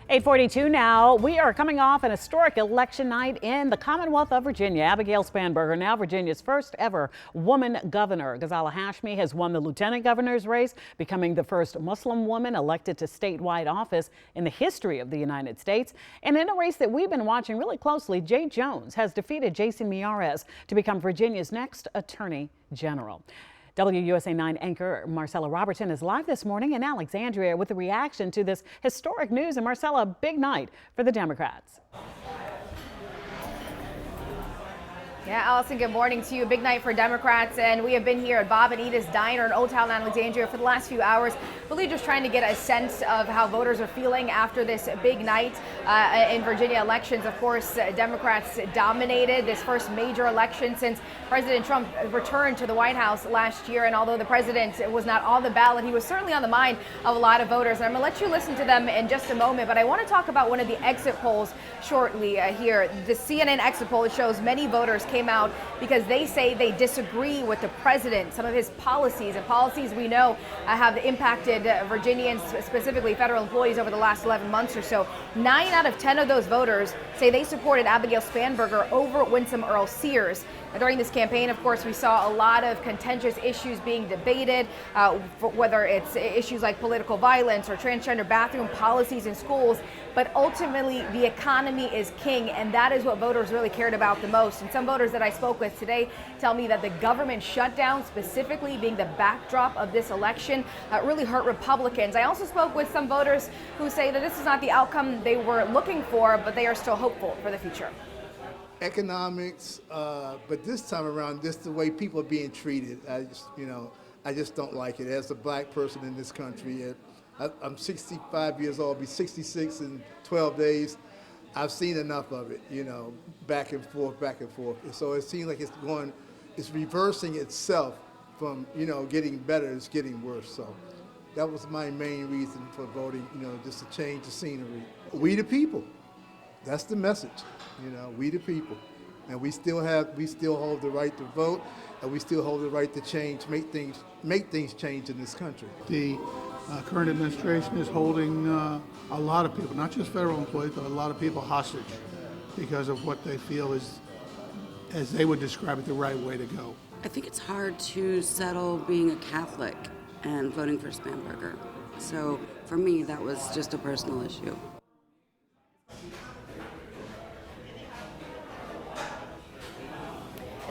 8:42 now. We are coming off an historic election night in the Commonwealth of Virginia. Abigail Spanberger, now Virginia's first ever woman governor. Ghazala Hashmi has won the lieutenant governor's race, becoming the first Muslim woman elected to statewide office in the history of the United States. And in a race that we've been watching really closely, Jay Jones has defeated Jason Miyares to become Virginia's next attorney general. WUSA 9 anchor Marcella Robertson is live this morning in Alexandria with a reaction to this historic news. And Marcella, big night for the Democrats. Yeah, Allison, good morning to you. Big night for Democrats, and we have been here at Bob and Edith's Diner in Old Town Alexandria for the last few hours, really just trying to get a sense of how voters are feeling after this big night in Virginia elections. Of course, Democrats dominated this first major election since President Trump returned to the White House last year, and although the president was not on the ballot, he was certainly on the mind of a lot of voters. And I'm going to let you listen to them in just a moment, but I want to talk about one of the exit polls shortly here. The CNN exit poll shows many voters came out because they say they disagree with the president, some of his policies, and policies we know have impacted Virginians, specifically federal employees, over the last 11 months or so. 9 out of 10 of those voters say they supported Abigail Spanberger over Winsome Earle-Sears. During this campaign, of course, we saw a lot of contentious issues being debated, whether it's issues like political violence or transgender bathroom policies in schools. But ultimately, the economy is king, and that is what voters really cared about the most. And some voters that I spoke with today tell me that the government shutdown, specifically being the backdrop of this election, really hurt Republicans. I also spoke with some voters who say that this is not the outcome they were looking for, but they are still hopeful for the future. Economics, but this time around, just the way people are being treated, I just don't like it. As a black person in this country, I'm 65 years old, I'll be 66 in 12 days. I've seen enough of it, back and forth. And so it seems like it's reversing itself from, getting better, it's getting worse. So that was my main reason for voting, just to change the scenery. We the people, that's the message. We the people, and we still hold the right to vote, and we still hold the right to change, make things change in this country. The current administration is holding a lot of people, not just federal employees, but a lot of people hostage because of what they feel is, as they would describe it, the right way to go. I think it's hard to settle being a Catholic and voting for Spanberger. So for me, that was just a personal issue.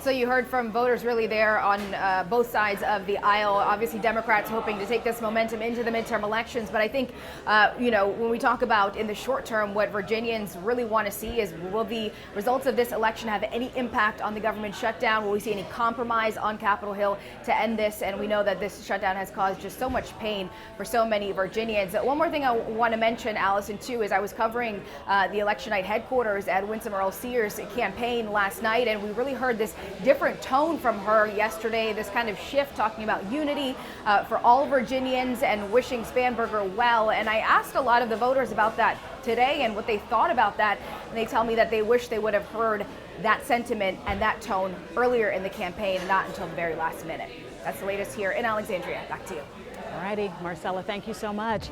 So you heard from voters really there on both sides of the aisle. Obviously, Democrats hoping to take this momentum into the midterm elections. But I think, when we talk about in the short term, what Virginians really want to see is, will the results of this election have any impact on the government shutdown? Will we see any compromise on Capitol Hill to end this? And we know that this shutdown has caused just so much pain for so many Virginians. One more thing I want to mention, Allison, too, is I was covering the election night headquarters at Winsome Earle-Sears' campaign last night, and we really heard this different tone from her yesterday, this kind of shift talking about unity for all Virginians and wishing Spanberger well. And I asked a lot of the voters about that today and what they thought about that. And they tell me that they wish they would have heard that sentiment and that tone earlier in the campaign, not until the very last minute. That's the latest here in Alexandria. Back to you. All righty, Marcella, thank you so much.